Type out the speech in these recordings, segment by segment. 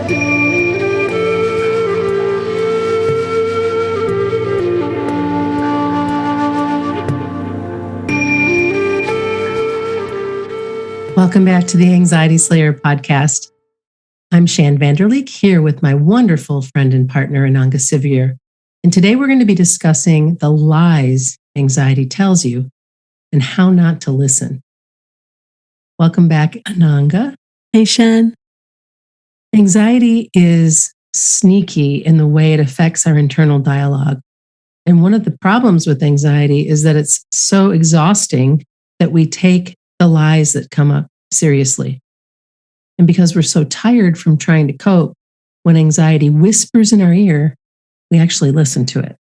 Welcome back to the Anxiety Slayer podcast. I'm Shan Vanderleek here with my wonderful friend and partner, Ananga Sivir. And today we're going to be discussing the lies anxiety tells you and how not to listen. Welcome back, Ananga. Hey, Shan. Anxiety is sneaky in the way it affects our internal dialogue. And one of the problems with anxiety is that it's so exhausting that we take the lies that come up seriously. And because we're so tired from trying to cope, when anxiety whispers in our ear, we actually listen to it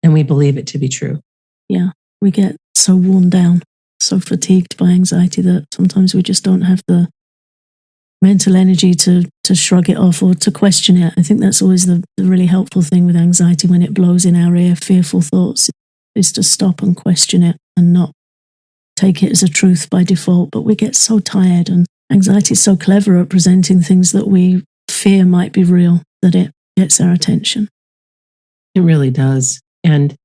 and we believe it to be true. Yeah, we get so worn down, so fatigued by anxiety that sometimes we just don't have the mental energy to shrug it off or to question it. I think that's always the really helpful thing with anxiety when it blows in our ear, fearful thoughts, is to stop and question it and not take it as a truth by default. But we get so tired, and anxiety is so clever at presenting things that we fear might be real that it gets our attention. It really does. And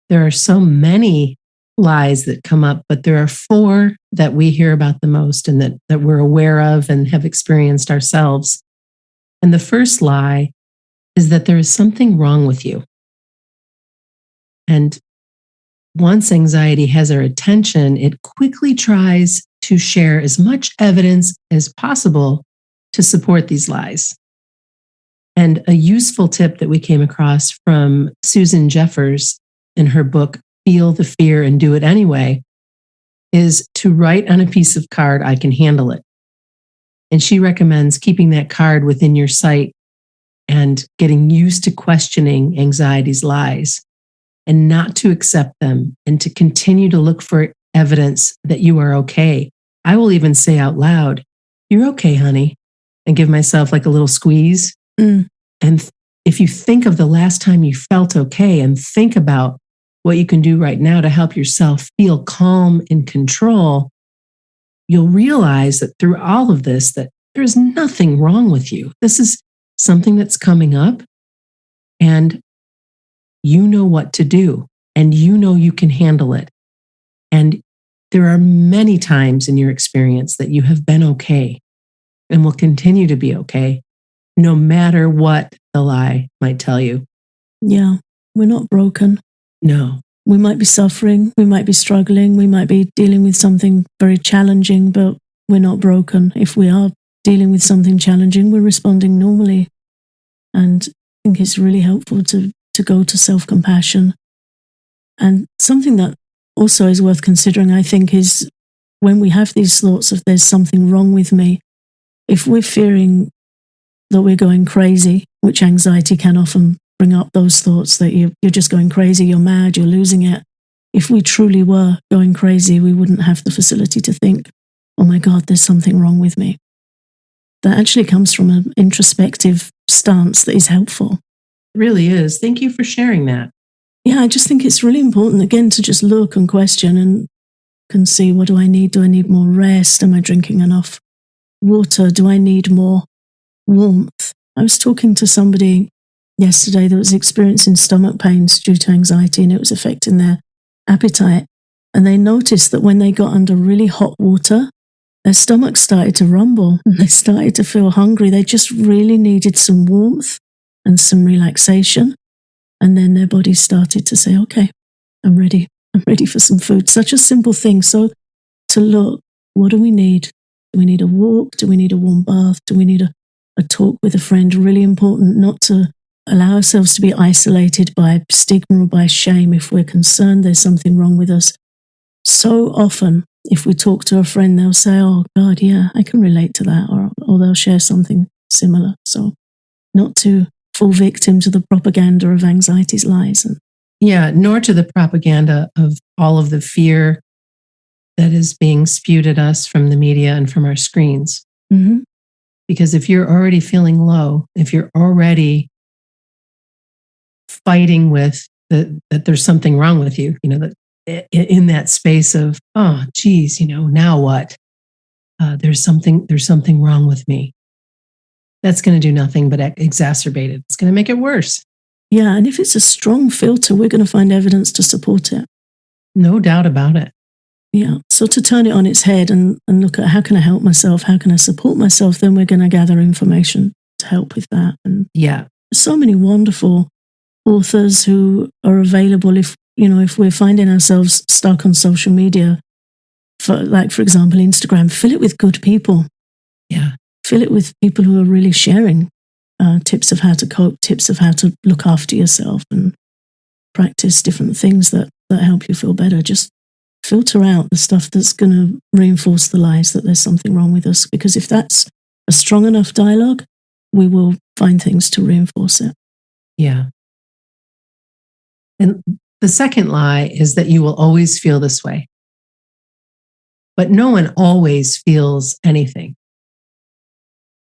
there are so many lies that come up, but there are 4 that we hear about the most and that we're aware of and have experienced ourselves. And the first lie is that there is something wrong with you. And once anxiety has our attention, it quickly tries to share as much evidence as possible to support these lies. And a useful tip that we came across from Susan Jeffers in her book, Feel the Fear and Do It Anyway, is to write on a piece of card, I can handle it. And she recommends keeping that card within your sight and getting used to questioning anxiety's lies and not to accept them and to continue to look for evidence that you are okay. I will even say out loud, "You're okay, honey," and give myself like a little squeeze. And if you think of the last time you felt okay and think about what you can do right now to help yourself feel calm and control, you'll realize that through all of this, that there's nothing wrong with you. This is something that's coming up, and you know what to do, and you know you can handle it. And there are many times in your experience that you have been okay and will continue to be okay, no matter what the lie might tell you. Yeah, we're not broken. No. We might be suffering, we might be struggling, we might be dealing with something very challenging, but we're not broken. If we are dealing with something challenging, we're responding normally. And I think it's really helpful to go to self-compassion. And something that also is worth considering, I think, is when we have these thoughts of there's something wrong with me, if we're fearing that we're going crazy, which anxiety can often bring up those thoughts that you're just going crazy, you're mad, you're losing it. If we truly were going crazy, we wouldn't have the facility to think, oh my God, there's something wrong with me. That actually comes from an introspective stance that is helpful. It really is. Thank you for sharing that. Yeah, I just think it's really important, again, to just look and question and can see, what do I need? Do I need more rest? Am I drinking enough water? Do I need more warmth? I was talking to somebody yesterday that was experiencing stomach pains due to anxiety, and it was affecting their appetite. And they noticed that when they got under really hot water, their stomach started to rumble and they started to feel hungry. They just really needed some warmth and some relaxation. And then their body started to say, okay, I'm ready. I'm ready for some food. Such a simple thing. So to look, what do we need? Do we need a walk? Do we need a warm bath? Do we need a talk with a friend? Really important not to allow ourselves to be isolated by stigma or by shame if we're concerned there's something wrong with us. So often, if we talk to a friend, they'll say, oh God, yeah, I can relate to that, or they'll share something similar. So not to fall victim to the propaganda of anxiety's lies. Yeah, nor to the propaganda of all of the fear that is being spewed at us from the media and from our screens. Mm-hmm. Because if you're already feeling low, if you're already fighting with that there's something wrong with you, that in that space of, oh, geez, now what? There's something wrong with me. that's going to do nothing but exacerbate it. It's going to make it worse. Yeah. And if it's a strong filter, we're going to find evidence to support it. No doubt about it. Yeah. So to turn it on its head and look at how can I help myself? How can I support myself? Then we're going to gather information to help with that. And yeah, so many wonderful authors who are available if we're finding ourselves stuck on social media, for example, Instagram, fill it with good people. Yeah. Fill it with people who are really sharing tips of how to cope, tips of how to look after yourself and practice different things that help you feel better. Just filter out the stuff that's going to reinforce the lies that there's something wrong with us. Because if that's a strong enough dialogue, we will find things to reinforce it. Yeah. And the second lie is that you will always feel this way. But no one always feels anything.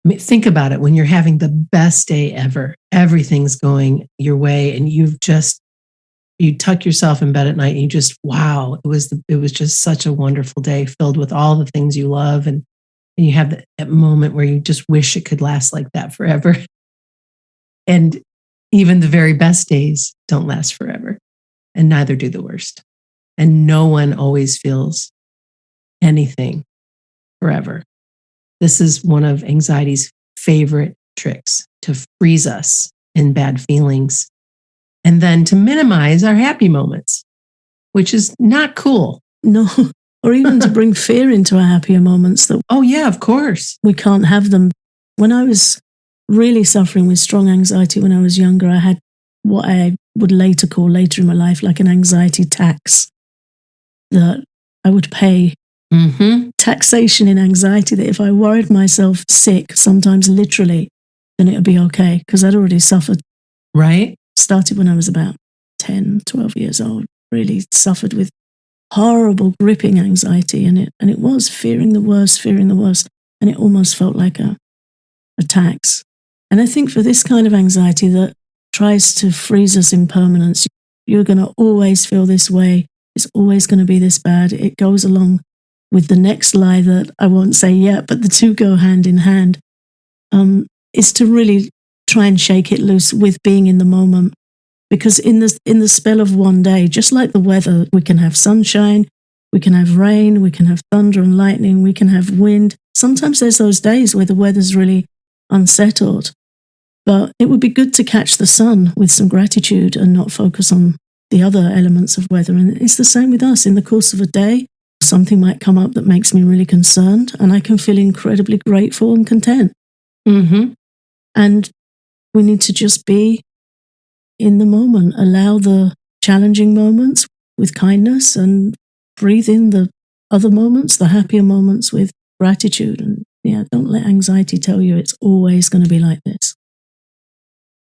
I mean, think about it. When you're having the best day ever, everything's going your way, and you tuck yourself in bed at night and you just, wow, it was just such a wonderful day filled with all the things you love. And you have that moment where you just wish it could last like that forever. And even the very best days don't last forever, and neither do the worst. And no one always feels anything forever. This is one of anxiety's favorite tricks, to freeze us in bad feelings and then to minimize our happy moments, which is not cool. No, or even to bring fear into our happier moments that, oh yeah, of course, we can't have them. When I was really suffering with strong anxiety when I was younger, I had what I would later in my life, like an anxiety tax that I would pay. Mm-hmm. Taxation in anxiety, that if I worried myself sick, sometimes literally, then it would be okay, because I'd already suffered. Right. Started when I was about 10, 12 years old, really suffered with horrible gripping anxiety, and it was fearing the worst, and it almost felt like a tax. And I think for this kind of anxiety that tries to freeze us in permanence, you're going to always feel this way, it's always going to be this bad, it goes along with the next lie that I won't say yet, but the two go hand in hand, is to really try and shake it loose with being in the moment. Because in the spell of one day, just like the weather, we can have sunshine, we can have rain, we can have thunder and lightning, we can have wind. Sometimes there's those days where the weather's really unsettled. But it would be good to catch the sun with some gratitude and not focus on the other elements of weather. And it's the same with us. In the course of a day, something might come up that makes me really concerned, and I can feel incredibly grateful and content. Mm-hmm. And we need to just be in the moment, allow the challenging moments with kindness, and breathe in the other moments, the happier moments, with gratitude. And don't let anxiety tell you it's always going to be like this.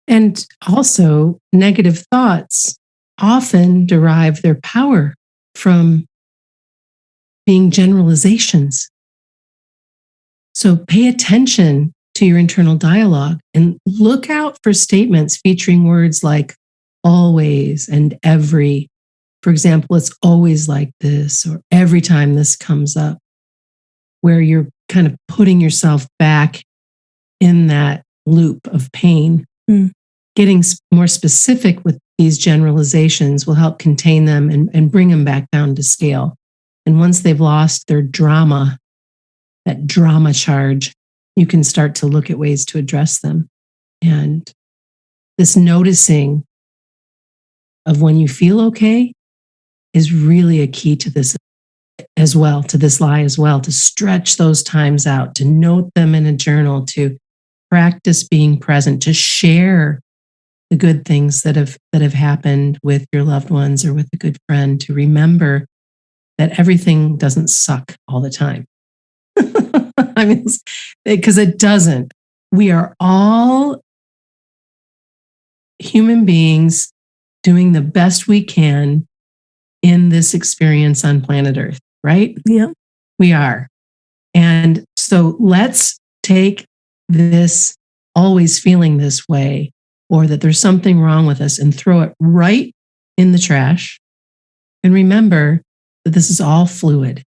And also, negative thoughts often derive their power from being generalizations. So pay attention to your internal dialogue and look out for statements featuring words like always and every. For example, it's always like this, or every time this comes up, where you're kind of putting yourself back in that loop of pain. Getting more specific with these generalizations will help contain them and bring them back down to scale. And once they've lost their drama, that drama charge, you can start to look at ways to address them. And this noticing of when you feel okay is really a key to this as well, to this lie as well, to stretch those times out, to note them in a journal, to practice being present, to share the good things that have happened with your loved ones or with a good friend, to remember that everything doesn't suck all the time. I mean, because it doesn't. We are all human beings doing the best we can in this experience on planet Earth, right? Yeah. We are. And so let's take this always feeling this way, or that there's something wrong with us, and throw it right in the trash. And remember that this is all fluid.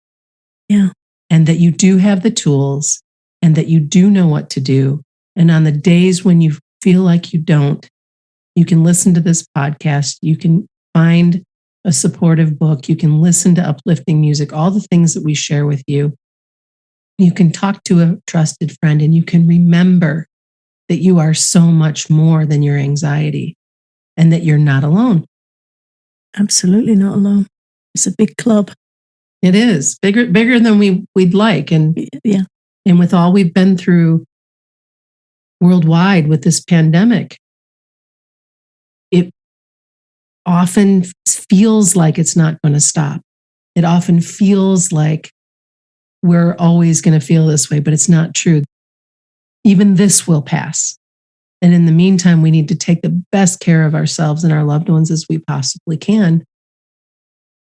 Yeah. And that you do have the tools, and that you do know what to do. And on the days when you feel like you don't, you can listen to this podcast. You can find a supportive book. You can listen to uplifting music, all the things that we share with you. You can talk to a trusted friend, and you can remember that you are so much more than your anxiety and that you're not alone. Absolutely not alone. It's a big club. It is bigger than we'd like. And yeah. And with all we've been through worldwide with this pandemic, it often feels like it's not going to stop. It often feels like we're always going to feel this way, but it's not true. Even this will pass. And in the meantime, we need to take the best care of ourselves and our loved ones as we possibly can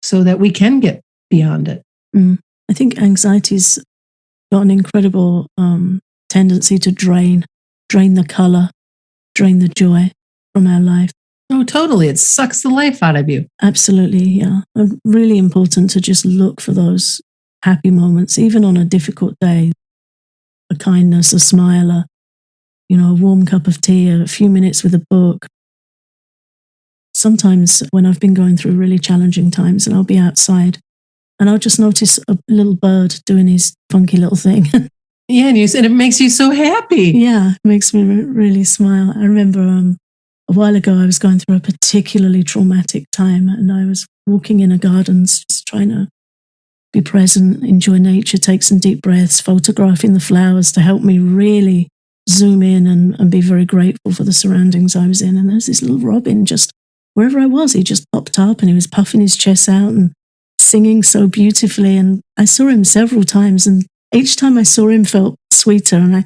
so that we can get beyond it. I think anxiety's got an incredible tendency to drain the color, drain the joy from our life. Oh, totally. It sucks the life out of you. Absolutely, yeah. And really important to just look for those happy moments, even on a difficult day. A kindness, a smile, a warm cup of tea, a few minutes with a book. Sometimes when I've been going through really challenging times and I'll be outside and I'll just notice a little bird doing his funky little thing. Yeah, and it makes you so happy. Yeah, it makes me really smile. I remember a while ago I was going through a particularly traumatic time and I was walking in a garden just trying to be present, enjoy nature, take some deep breaths, photographing the flowers to help me really zoom in and be very grateful for the surroundings I was in. And there's this little robin just wherever I was, he just popped up and he was puffing his chest out and singing so beautifully. And I saw him several times and each time I saw him felt sweeter. And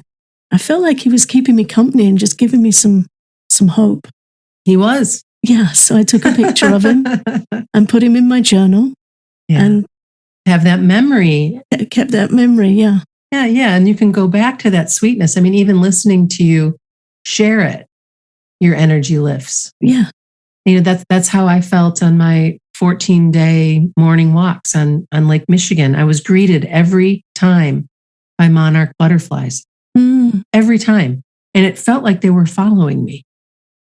I felt like he was keeping me company and just giving me some hope. He was. Yeah. So I took a picture of him and put him in my journal. Yeah. And have that memory. Kept that memory. Yeah. Yeah. Yeah. And you can go back to that sweetness. I mean, even listening to you share it, your energy lifts. Yeah. That's how I felt on my 14-day morning walks on Lake Michigan. I was greeted every time by monarch butterflies. Every time. And it felt like they were following me.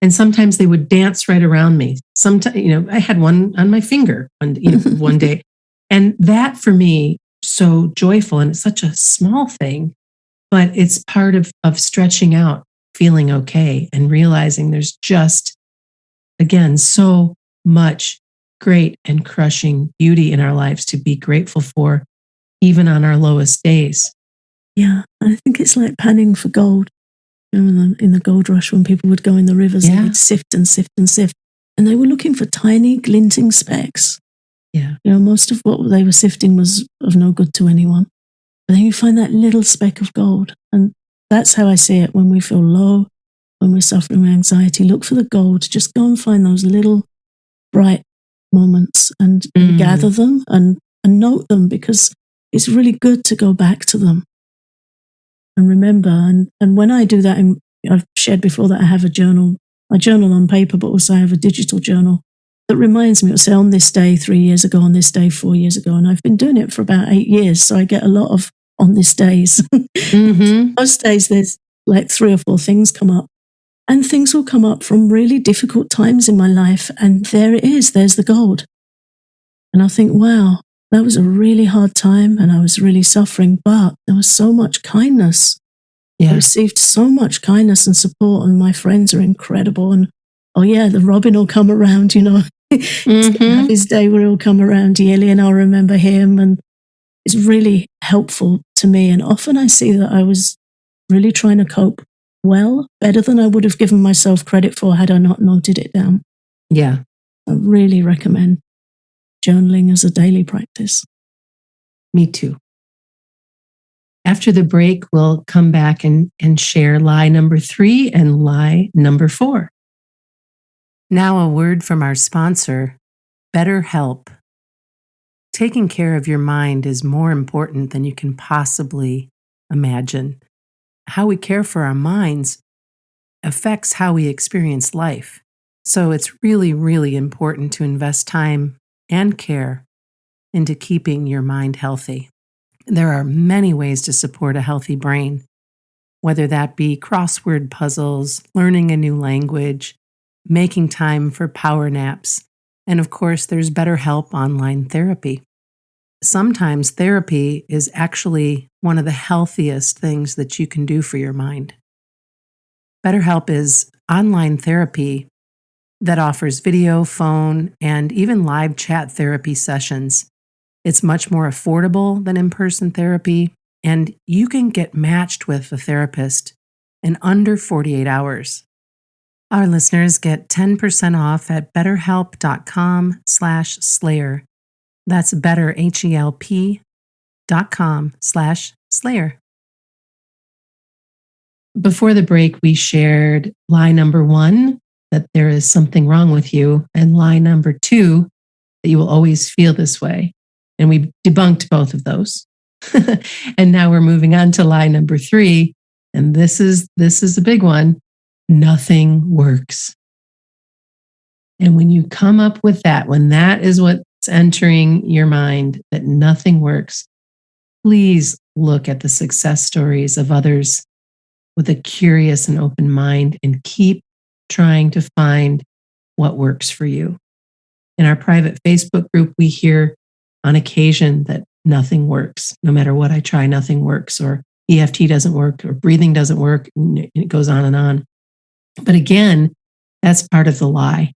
And sometimes they would dance right around me. Sometimes, I had one on my finger one day. And that for me, so joyful. And it's such a small thing, but it's part of stretching out, feeling okay, and realizing there's just, again, so much great and crushing beauty in our lives to be grateful for, even on our lowest days. Yeah, I think it's like panning for gold. In the gold rush, when people would go in the rivers, they'd sift and sift and sift. And they were looking for tiny glinting specks. Yeah. Most of what they were sifting was of no good to anyone. But then you find that little speck of gold. And that's how I see it when we feel low, when we're suffering with anxiety. Look for the gold. Just go and find those little bright moments and gather them and note them, because it's really good to go back to them and remember. And when I do that, I've shared before that I have a journal. I journal on paper, but also I have a digital journal that reminds me, it'll say on this day 3 years ago, on this day 4 years ago. And I've been doing it for about 8 years. So I get a lot of on this days. Most days there's like 3 or 4 things come up. And things will come up from really difficult times in my life. And there it is. There's the gold. And I think, wow, that was a really hard time and I was really suffering, but there was so much kindness. Yeah. I received so much kindness and support, and my friends are incredible. And oh yeah, the robin will come around, He's going to have his day where he'll come around yearly and I'll remember him. And it's really helpful to me. And often I see that I was really trying to cope well, better than I would have given myself credit for had I not noted it down. Yeah. I really recommend journaling as a daily practice. Me too. After the break, we'll come back and share lie number 3 and lie number 4. Now a word from our sponsor, BetterHelp. Taking care of your mind is more important than you can possibly imagine. How we care for our minds affects how we experience life. So it's really, really important to invest time and care into keeping your mind healthy. There are many ways to support a healthy brain. whether that be crossword puzzles, learning a new language, making time for power naps, and of course, there's BetterHelp online therapy. Sometimes therapy is actually one of the healthiest things that you can do for your mind. BetterHelp is online therapy that offers video, phone, and even live chat therapy sessions. It's much more affordable than in-person therapy, and you can get matched with a therapist in under 48 hours. Our listeners get 10% off at betterhelp.com/slayer. That's betterhelp.com/slayer. Before the break, we shared lie number 1, that there is something wrong with you, and lie number 2, that you will always feel this way. And we debunked both of those. And now we're moving on to lie number 3. And this is a big one. Nothing works. And when you come up with that, when that is what's entering your mind, that nothing works, please look at the success stories of others with a curious and open mind and keep trying to find what works for you. In our private Facebook group, we hear on occasion that nothing works. No matter what I try, nothing works, or EFT doesn't work, or breathing doesn't work, and it goes on and on. But again, that's part of the lie.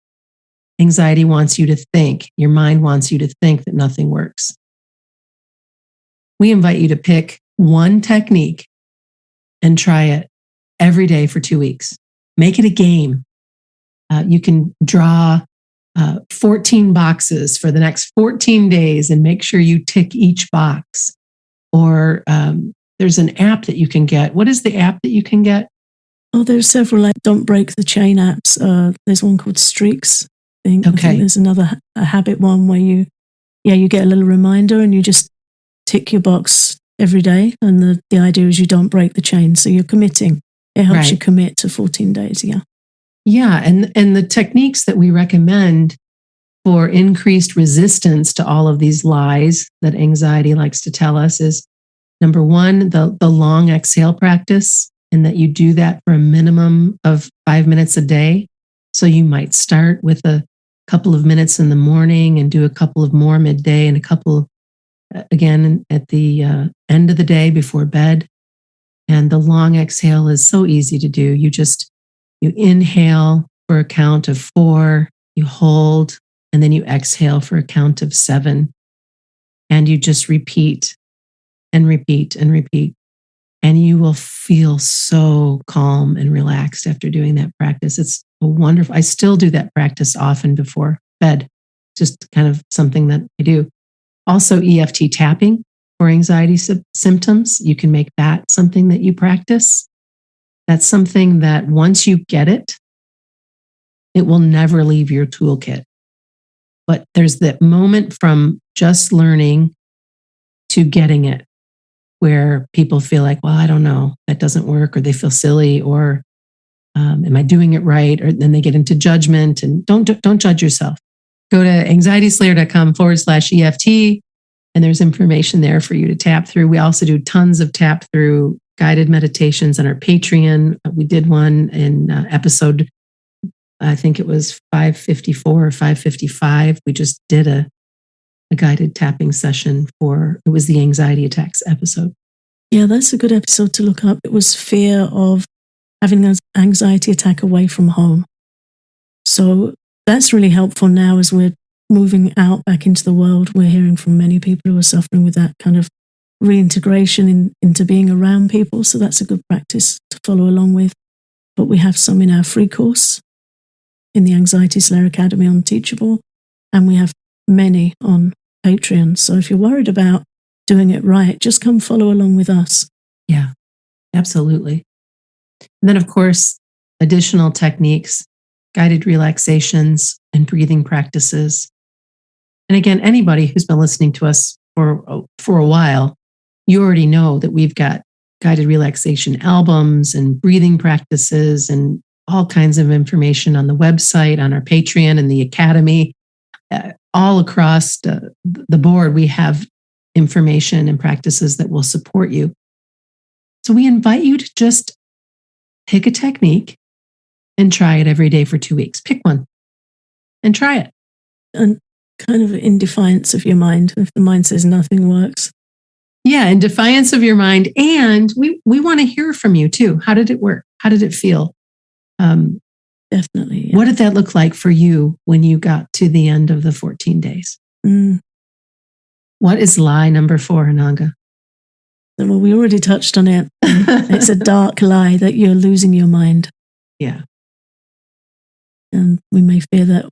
Anxiety wants you to think, your mind wants you to think that nothing works. We invite you to pick one technique and try it every day for 2 weeks. Make it a game. You can draw 14 boxes for the next 14 days and make sure you tick each box. Or there's an app that you can get. What is the app that you can get? Oh, there's several, like Don't Break the Chain apps. There's one called Streaks. I think there's another a habit one where you get a little reminder and you just tick your box every day. And the idea is you don't break the chain. So you're committing. It helps you commit to 14 days. Yeah. Yeah. And the techniques that we recommend for increased resistance to all of these lies that anxiety likes to tell us is, number 1, the long exhale practice, and that you do that for a minimum of 5 minutes a day. So you might start with a couple of minutes in the morning and do a couple of more midday and a couple again at the end of the day before bed. And the long exhale is so easy to do. You inhale for a count of 4, you hold, and then you exhale for a count of 7. And you just repeat and repeat and repeat. And you will feel so calm and relaxed after doing that practice. It's wonderful. I still do that practice often before bed, just kind of something that I do. Also, EFT tapping for anxiety symptoms. You can make that something that you practice. That's something that once you get it, it will never leave your toolkit. But there's that moment from just learning to getting it, where people feel like, well, I don't know, that doesn't work, or they feel silly, or am I doing it right? Or then they get into judgment, and don't judge yourself. Go to anxietyslayer.com/EFT, and there's information there for you to tap through. We also do tons of tap through guided meditations on our Patreon. We did one in episode, I think it was 554 or 555. We just did a guided tapping session it was the anxiety attacks episode. Yeah, that's a good episode to look up. It was fear of having an anxiety attack away from home. So that's really helpful now as we're moving out back into the world. We're hearing from many people who are suffering with that kind of reintegration into being around people. So that's a good practice to follow along with. But we have some in our free course in the Anxiety Slayer Academy on Teachable, and we have many on Patreon. So if you're worried about doing it right, just come follow along with us. Yeah, absolutely. And then, of course, additional techniques, guided relaxations, and breathing practices. And again, anybody who's been listening to us for a while, you already know that we've got guided relaxation albums and breathing practices and all kinds of information on the website, on our Patreon and the Academy. All across the board, we have information and practices that will support you. So we invite you to just pick a technique and try it every day for 2 weeks. Pick one and try it. And kind of in defiance of your mind, if the mind says nothing works. Yeah, in defiance of your mind. And we want to hear from you too. How did it work? How did it feel? Definitely. Yeah. What did that look like for you when you got to the end of the 14 days? What is lie number 4, Ananga? Well, we already touched on it. It's a dark lie that you're losing your mind. Yeah. And we may fear that,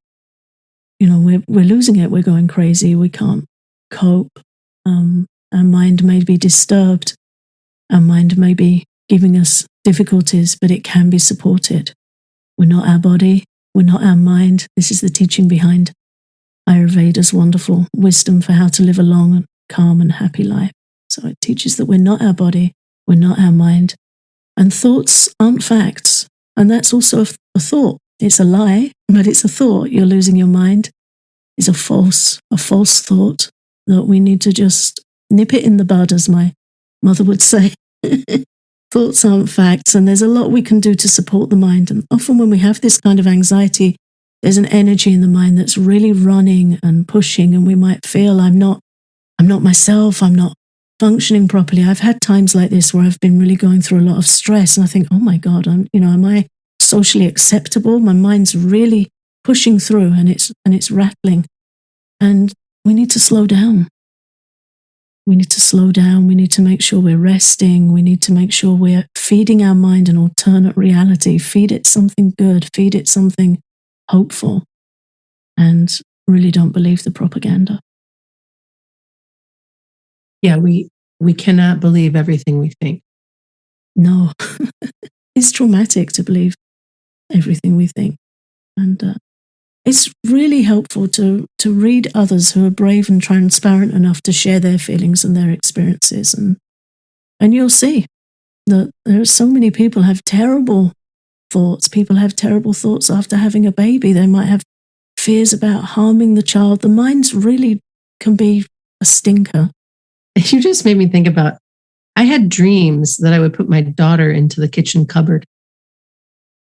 we're losing it. We're going crazy. We can't cope. Our mind may be disturbed. Our mind may be giving us difficulties, but it can be supported. We're not our body. We're not our mind. This is the teaching behind Ayurveda's wonderful wisdom for how to live a long, calm, and happy life. So it teaches that we're not our body. We're not our mind. And thoughts aren't facts. And that's also a thought. It's a lie, but it's a thought. You're losing your mind. It's a false thought that we need to just nip it in the bud, as my mother would say. Thoughts aren't facts, and there's a lot we can do to support the mind. And often when we have this kind of anxiety, there's an energy in the mind that's really running and pushing, and we might feel I'm not myself, I'm not functioning properly. I've had times like this where I've been really going through a lot of stress, and I think, oh my God, am I socially acceptable? My mind's really pushing through, and it's rattling. And we need to slow down. We need to slow down. We need to make sure we're resting. We need to make sure we're feeding our mind an alternate reality. Feed it something good. Feed it something hopeful. And really don't believe the propaganda. Yeah, we cannot believe everything we think. No. It's traumatic to believe everything we think. And it's really helpful to read others who are brave and transparent enough to share their feelings and their experiences. And you'll see that there are so many people have terrible thoughts. People have terrible thoughts after having a baby. They might have fears about harming the child. The mind really can be a stinker. You just made me think about, I had dreams that I would put my daughter into the kitchen cupboard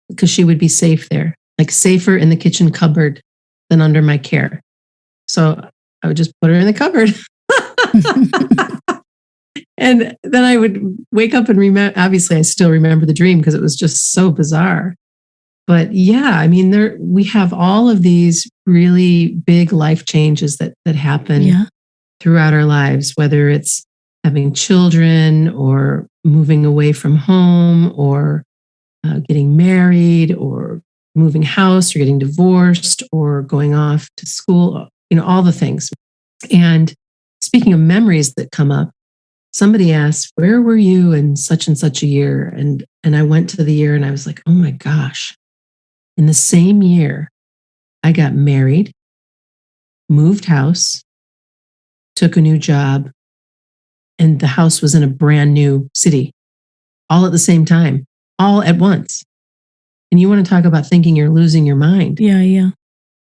because she would be safe there. Like safer in the kitchen cupboard than under my care. So I would just put her in the cupboard. And then I would wake up and remember, obviously I still remember the dream because it was just so bizarre. But yeah, we have all of these really big life changes that happen throughout our lives, whether it's having children or moving away from home or getting married or moving house or getting divorced or going off to school, all the things. And speaking of memories that come up, somebody asked, where were you in such and such a year? And I went to the year and I was like, oh my gosh, in the same year, I got married, moved house, took a new job, and the house was in a brand new city, all at the same time, all at once. And you want to talk about thinking you're losing your mind. Yeah.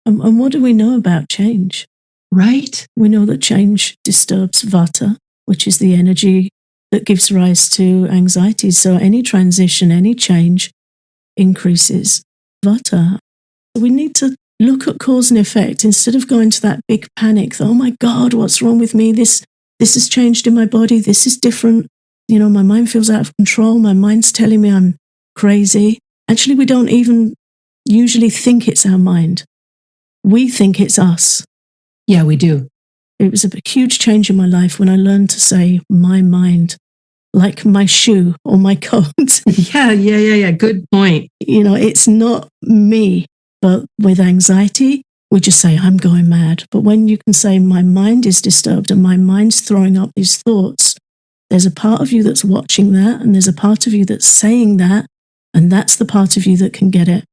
And what do we know about change? Right. We know that change disturbs vata, which is the energy that gives rise to anxiety. So any transition, any change increases vata. We need to look at cause and effect instead of going to that big panic that, oh my God, what's wrong with me? This has changed in my body. This is different. My mind feels out of control. My mind's telling me I'm crazy. Actually, we don't even usually think it's our mind. We think it's us. Yeah, we do. It was a huge change in my life when I learned to say my mind, like my shoe or my coat. Yeah. Good point. It's not me, but with anxiety, we just say, I'm going mad. But when you can say my mind is disturbed and my mind's throwing up these thoughts, there's a part of you that's watching that and there's a part of you that's saying that. And that's the part of you that can get it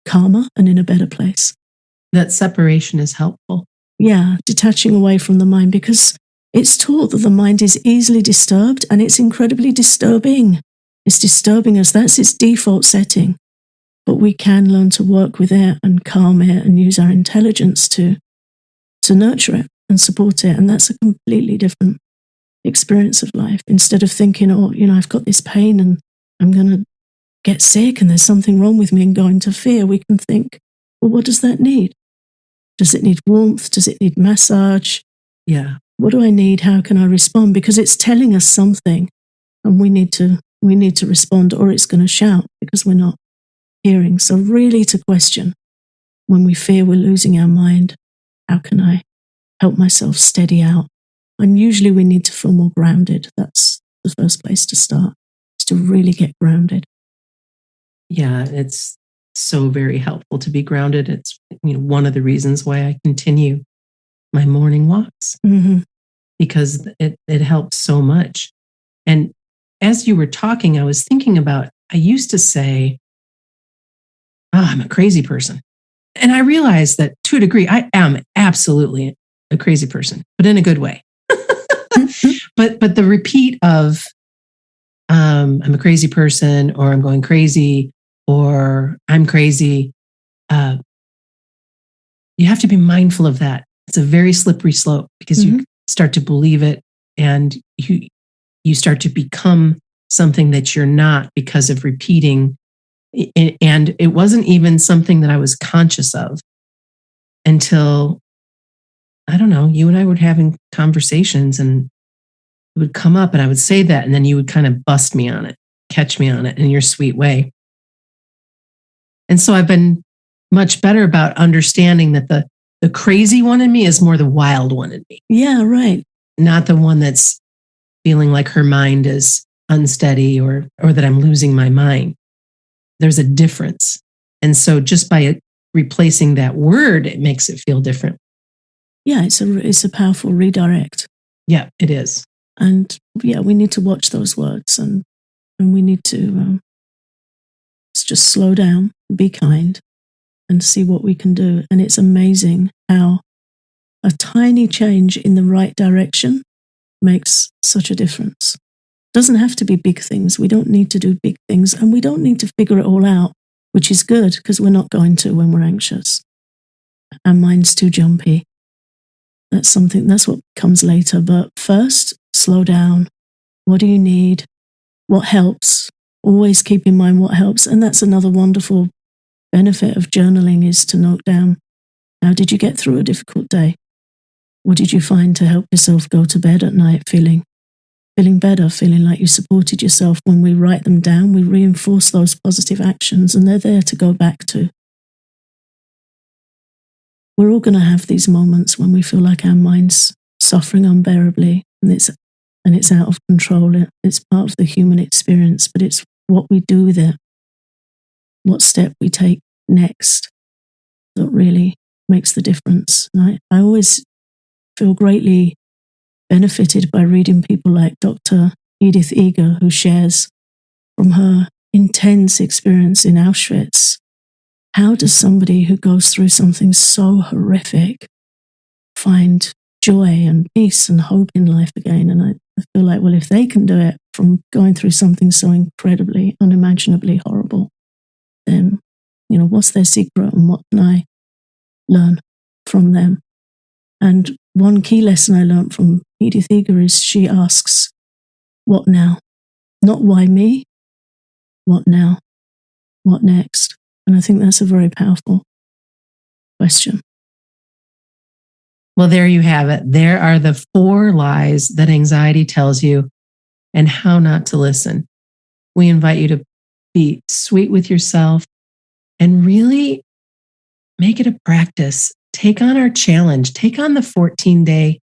calmer and in a better place. That separation is helpful. Yeah, detaching away from the mind, because it's taught that the mind is easily disturbed and it's incredibly disturbing. It's disturbing us. That's its default setting. But we can learn to work with it and calm it and use our intelligence to nurture it and support it. And that's a completely different experience of life. Instead of thinking, oh, I've got this pain and I'm going to get sick and there's something wrong with me and go into fear, we can think, well, what does that need? Does it need warmth? Does it need massage? Yeah. What do I need? How can I respond? Because it's telling us something and we need to respond, or it's going to shout because we're not hearing. So really to question, when we fear we're losing our mind, how can I help myself steady out? And usually we need to feel more grounded. That's the first place to start, is to really get grounded. Yeah, it's so very helpful to be grounded. It's one of the reasons why I continue my morning walks, because it helps so much. And as you were talking, I was thinking about, I used to say, I'm a crazy person. And I realized that to a degree, I am absolutely a crazy person, but in a good way. But the repeat of, I'm a crazy person, or I'm going crazy, or I'm crazy, you have to be mindful of that. It's a very slippery slope, because you start to believe it, and you start to become something that you're not because of repeating. And it wasn't even something that I was conscious of until, I don't know, you and I were having conversations and it would come up and I would say that, and then you would kind of bust me on it, catch me on it in your sweet way. And so I've been much better about understanding that the crazy one in me is more the wild one in me. Yeah, right. Not the one that's feeling like her mind is unsteady or that I'm losing my mind. There's a difference. And so just by replacing that word, it makes it feel different. Yeah, it's a powerful redirect. Yeah, it is. And yeah, we need to watch those words, and we need to just slow down, be kind, and see what we can do. And it's amazing how a tiny change in the right direction makes such a difference. It doesn't have to be big things. We don't need to do big things, and we don't need to figure it all out, which is good, because we're not going to when we're anxious. Our mind's too jumpy. That's what comes later. But first, slow down. What do you need? What helps? Always keep in mind what helps. And that's another wonderful benefit of journaling, is to note down, how did you get through a difficult day? What did you find to help yourself go to bed at night feeling better, feeling like you supported yourself? When we write them down, we reinforce those positive actions, and they're there to go back to. We're all going to have these moments when we feel like our mind's suffering unbearably, and it's out of control. It's part of the human experience, but it's what we do with it, what step we take next, that really makes the difference. And I always feel greatly benefited by reading people like Dr. Edith Eger, who shares from her intense experience in Auschwitz. How does somebody who goes through something so horrific find joy and peace and hope in life again? And I feel like, well, if they can do it from going through something so incredibly, unimaginably horrible, then, what's their secret, and what can I learn from them? And one key lesson I learned from Edith Eger is, she asks, what now? Not why me, what now? What next? And I think that's a very powerful question. Well, there you have it. There are the 4 lies that anxiety tells you and how not to listen. We invite you to be sweet with yourself and really make it a practice. Take on our challenge. Take on the 14-day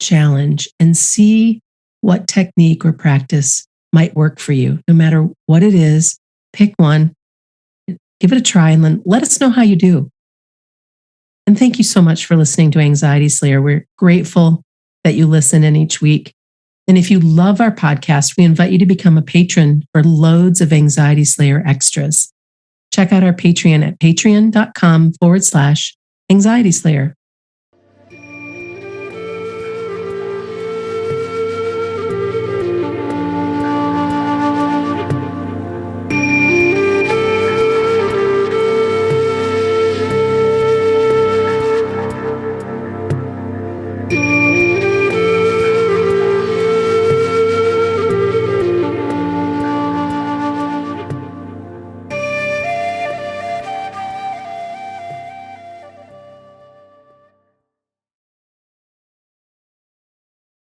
challenge and see what technique or practice might work for you. No matter what it is, pick one, give it a try, and then let us know how you do. And thank you so much for listening to Anxiety Slayer. We're grateful that you listen in each week. And if you love our podcast, we invite you to become a patron for loads of Anxiety Slayer extras. Check out our Patreon at patreon.com/Anxiety Slayer.